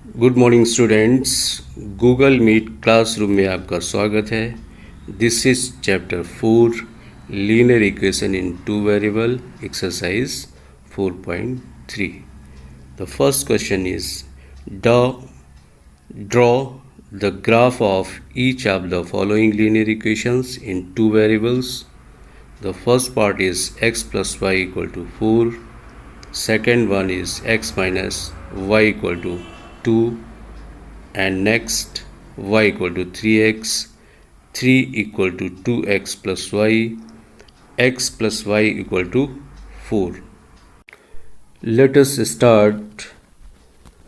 Good morning students. Google Meet classroom में आपका स्वागत है। This is chapter 4 linear equation in two variable exercise 4.3। The first question is draw the graph of each of the following linear equations in two variables. The first part is x plus y equal to 4. Second one is x minus y equal to 2. And next y equal to 3x. 3 equal to 2x plus y. X plus y equal to 4. Let us start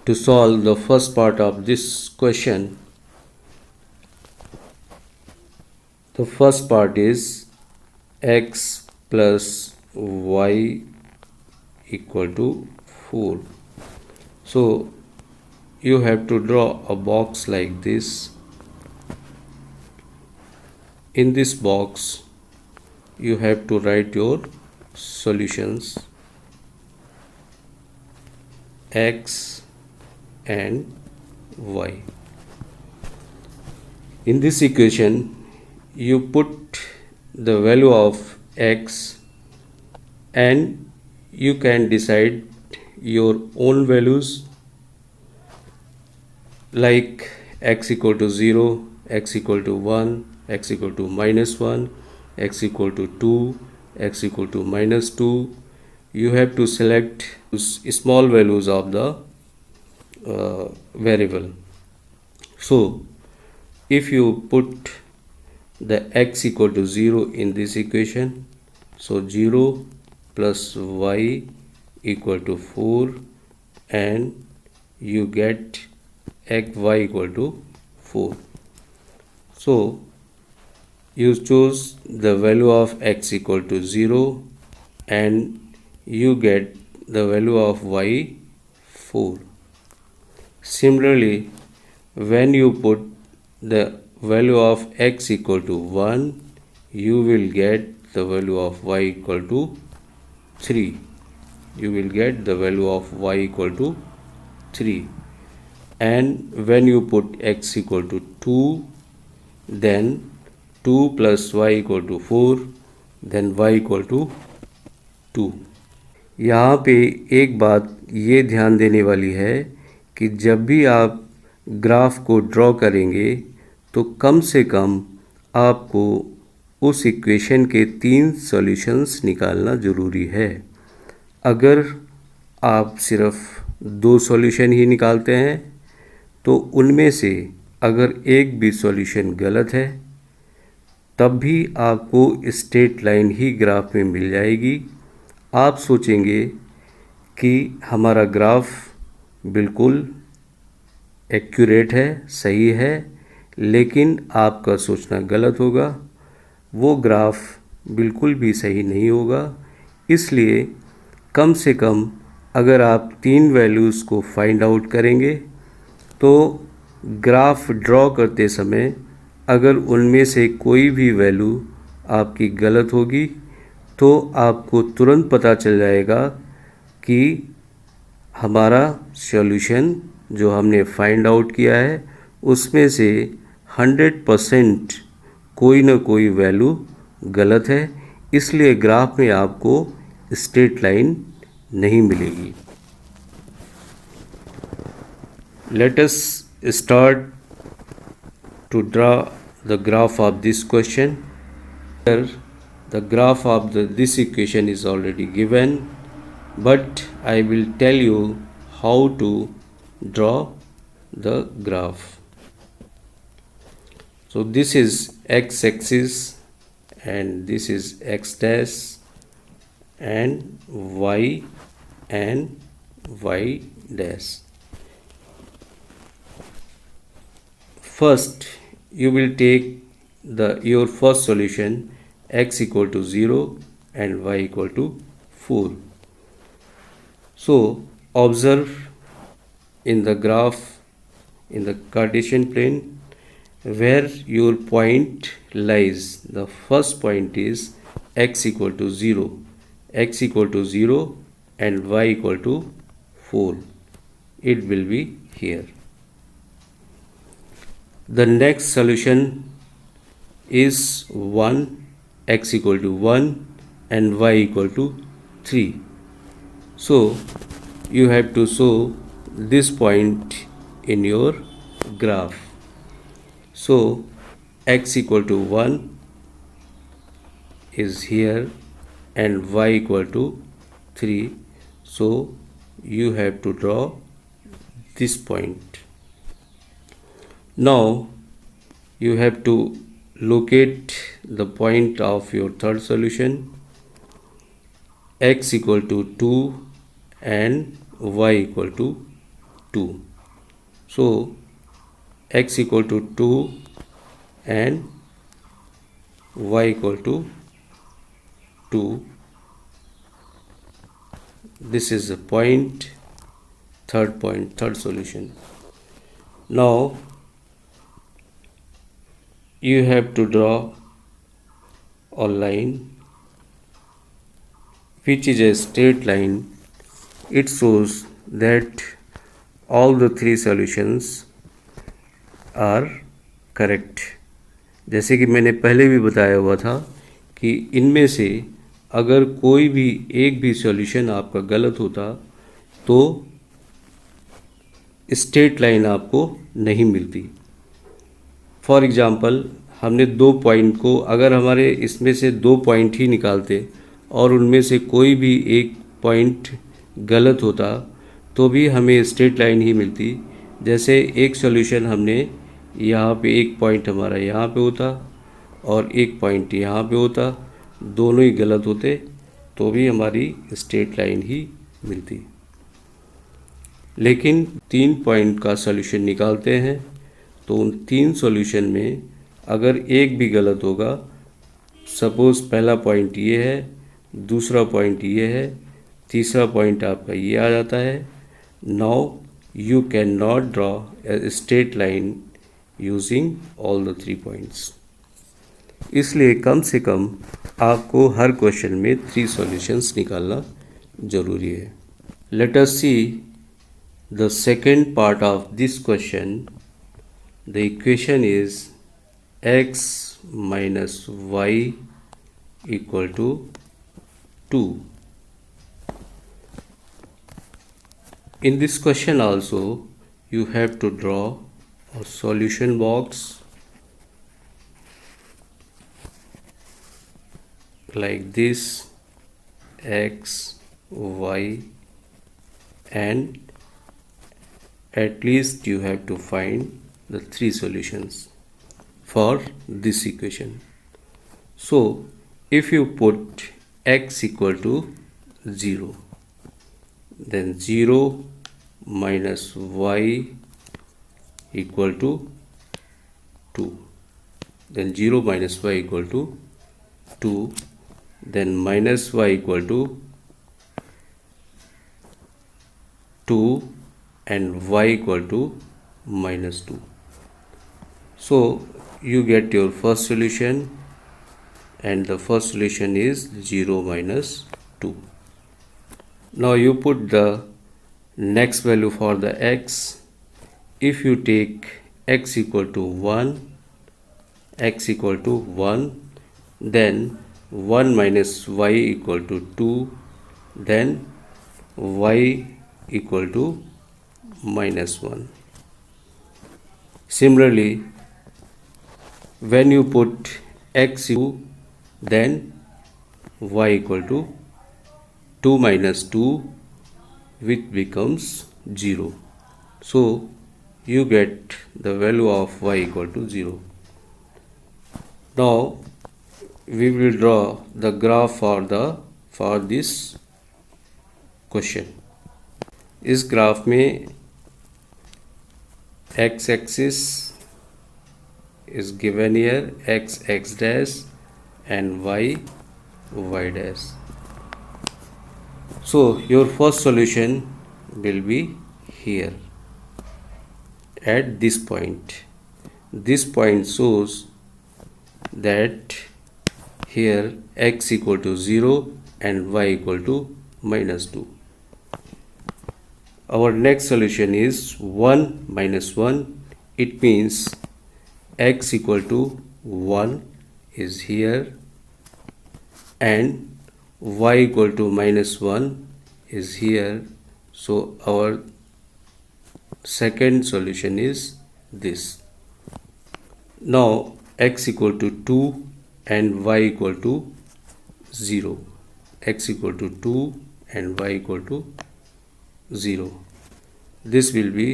to solve the first part of this question. The first part is x plus y equal to 4. So you have to draw a box like this. In this box you have to write your solutions x and y. In this equation you put the value of x and you can decide your own values like x equal to 0, x equal to 1, x equal to minus 1, x equal to 2, x equal to minus 2. You have to select small values of the variable. So if you put the x equal to 0 in this equation, so 0 plus y equal to 4 and you get x y equal to 4. So you choose the value of x equal to 0 and you get the value of y 4. Similarly, when you put the value of x equal to 1, you will get the value of y equal to 3. You will get the value of y equal to 3. And when you put x equal to 2, then 2 plus y equal to 4, then y equal to 2. यहाँ पे एक बात ये ध्यान देने वाली है कि जब भी आप ग्राफ को ड्रॉ करेंगे तो कम से कम आपको उस इक्वेशन के 3 सॉल्यूशंस निकालना ज़रूरी है। अगर आप सिर्फ 2 सॉल्यूशन ही निकालते हैं तो उनमें से अगर एक भी सॉल्यूशन गलत है तब भी आपको स्ट्रेट लाइन ही ग्राफ में मिल जाएगी। आप सोचेंगे कि हमारा ग्राफ बिल्कुल एक्यूरेट है, सही है, लेकिन आपका सोचना गलत होगा। वो ग्राफ बिल्कुल भी सही नहीं होगा। इसलिए कम से कम अगर आप 3 वैल्यूज़ को फाइंड आउट करेंगे तो ग्राफ ड्रॉ करते समय अगर उनमें से कोई भी वैल्यू आपकी गलत होगी तो आपको तुरंत पता चल जाएगा कि हमारा सॉल्यूशन जो हमने फाइंड आउट किया है उसमें से 100% कोई ना कोई वैल्यू गलत है। इसलिए ग्राफ में आपको स्ट्रेट लाइन नहीं मिलेगी। Let us start to draw the graph of this question. Here the graph of this equation is already given, but I will tell you how to draw the graph. So this is x-axis and this is x dash and y dash. First you will take your first solution x equal to 0 and y equal to 4. So observe in the graph in the Cartesian plane where your point lies. The first point is x equal to 0, x equal to 0 and y equal to 4. It will be here. The next solution is 1, x equal to 1 and y equal to 3. So you have to show this point in your graph. So x equal to 1 is here and y equal to 3. So you have to draw this point. Now you have to locate the point of your third solution, x equal to 2 and y equal to 2. So x equal to 2 and y equal to 2. This is the point, third solution. Now you have to draw a line which is a straight line. It shows that all the three solutions are correct. जैसे कि मैंने पहले भी बताया हुआ था कि इनमें से अगर कोई भी एक भी सॉल्यूशन आपका गलत होता तो स्ट्रेट लाइन आपको नहीं मिलती। फॉर एग्ज़ाम्पल हमने 2 पॉइंट को, अगर हमारे इसमें से 2 पॉइंट ही निकालते और उनमें से कोई भी एक पॉइंट गलत होता तो भी हमें स्ट्रेट लाइन ही मिलती। जैसे एक सॉल्यूशन हमने यहाँ पे, एक पॉइंट हमारा यहाँ पे होता और एक पॉइंट यहाँ पे होता, दोनों ही गलत होते तो भी हमारी स्ट्रेट लाइन ही मिलती। लेकिन 3 पॉइंट का सॉल्यूशन निकालते हैं तो उन 3 सॉल्यूशन में अगर एक भी गलत होगा, सपोज़ पहला पॉइंट ये है, दूसरा पॉइंट ये है, तीसरा पॉइंट आपका ये आ जाता है, now you can not draw a straight line using all the 3 points. इसलिए कम से कम आपको हर क्वेश्चन में 3 सॉल्यूशंस निकालना ज़रूरी है। Let us see the second part of this question. The equation is x minus y equal to 2. In this question also you have to draw a solution box like this, x, y, and at least you have to find the 3 solutions for this equation. So if you put x equal to 0, then 0 minus y equal to 2, then 0 minus y equal to 2, then minus y equal to 2 and y equal to minus 2. So you get your first solution, and the first solution is 0 minus 2. Now you put the next value for the x. If you take x equal to 1, x equal to 1, then 1 minus y equal to 2, then y equal to minus 1. Similarly, when you put x equal to, then y equal to 2 minus 2, which becomes 0. So you get the value of y equal to 0. Now we will draw the graph for this question. इस graph में x axis is given here, x dash and y dash. So your first solution will be here at this point. This point shows that here x equal to 0 and y equal to minus 2. Our next solution is 1 minus 1. It means x equal to 1 is here and y equal to -1 is here. So our second solution is this. Now x equal to 2 and y equal to 0. X equal to 2 and y equal to 0. This will be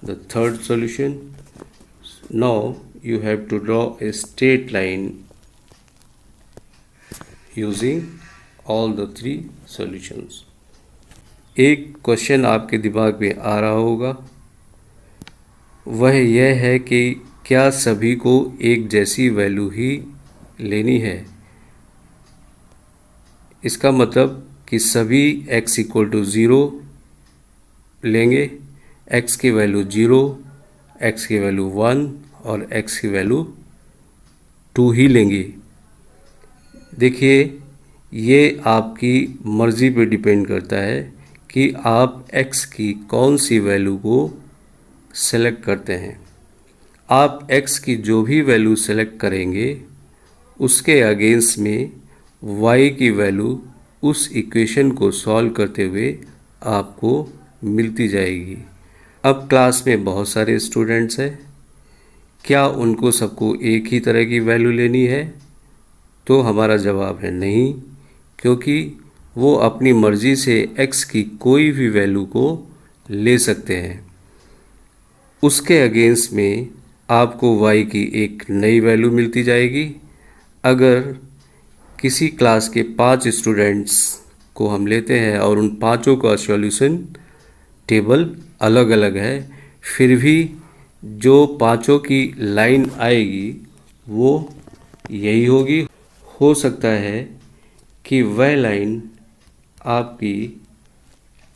the third solution. Now you have to draw a straight line using all the three solutions. एक question आपके दिमाग में आ रहा होगा, वह यह है कि क्या सभी को एक जैसी वैल्यू ही लेनी है। इसका मतलब कि सभी x इक्वल टू 0 लेंगे, x की वैल्यू 0, x की वैल्यू 1 और x की वैल्यू 2 ही लेंगे। देखिए, ये आपकी मर्ज़ी पे डिपेंड करता है कि आप x की कौन सी वैल्यू को सेलेक्ट करते हैं। आप x की जो भी वैल्यू सेलेक्ट करेंगे उसके अगेंस्ट में y की वैल्यू उस इक्वेशन को सॉल्व करते हुए आपको मिलती जाएगी। अब क्लास में बहुत सारे स्टूडेंट्स हैं, क्या उनको सबको एक ही तरह की वैल्यू लेनी है? तो हमारा जवाब है नहीं, क्योंकि वो अपनी मर्ज़ी से x की कोई भी वैल्यू को ले सकते हैं। उसके अगेंस्ट में आपको y की एक नई वैल्यू मिलती जाएगी। अगर किसी क्लास के 5 स्टूडेंट्स को हम लेते हैं और उन पाँचों का सॉल्यूशन टेबल अलग अलग है, फिर भी जो पाँचों की लाइन आएगी वो यही होगी। हो सकता है कि वह लाइन आपकी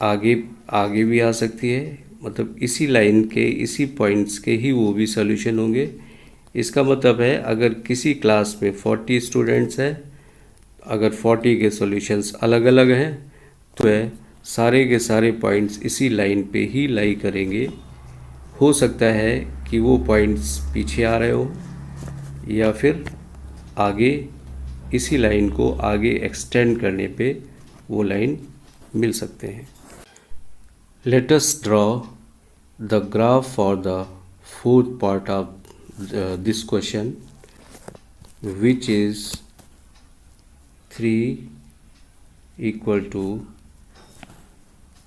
आगे भी आ सकती है, मतलब इसी लाइन के इसी पॉइंट्स के ही वो भी सॉल्यूशन होंगे। इसका मतलब है अगर किसी क्लास में 40 स्टूडेंट्स हैं, अगर 40 के सॉल्यूशंस अलग अलग हैं तो वह सारे के सारे पॉइंट्स इसी लाइन पे ही लाई करेंगे। हो सकता है कि वो पॉइंट्स पीछे आ रहे हो या फिर आगे इसी लाइन को आगे एक्सटेंड करने पे वो लाइन मिल सकते हैं। Let us draw the graph for the fourth part of this question, which is 3 equal to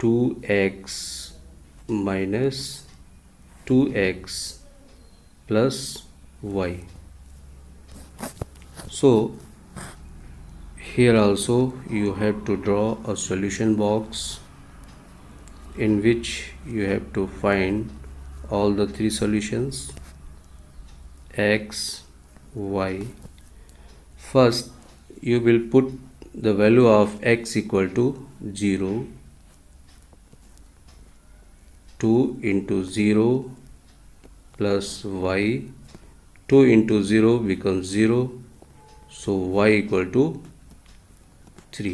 2x minus 2x plus y. So here also you have to draw a solution box in which you have to find all the three solutions x, y. First you will put the value of x equal to 0. 2 into 0 plus y, 2 into 0 becomes 0, so y equal to 3.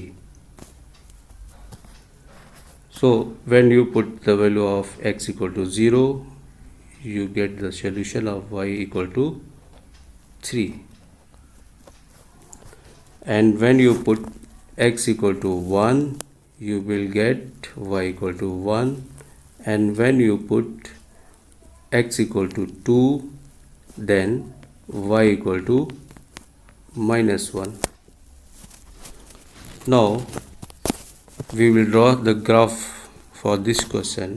So when you put the value of x equal to 0, you get the solution of y equal to 3. And when you put x equal to 1, you will get y equal to 1. And when you put x equal to 2, then y equal to -1. Now we will draw the graph for this question.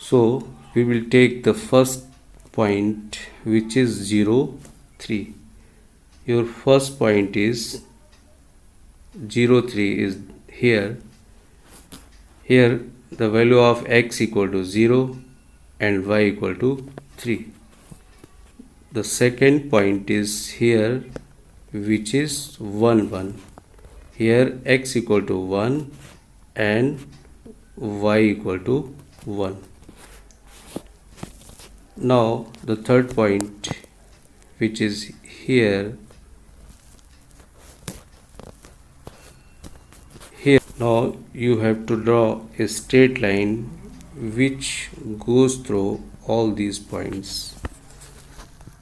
So we will take the first point, which is 0, 3. Your first point is 0, 3 is here. Here the value of x equal to 0 and y equal to 3. The second point is here, which is 1, 1. Here x equal to 1 and y equal to 1. Now the third point, which is here. Now you have to draw a straight line which goes through all these points.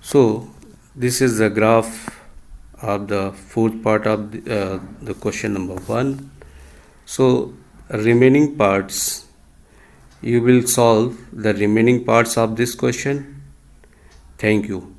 So this is the graph of the fourth part of the question number 1. So remaining parts, you will solve the remaining parts of this question. Thank you.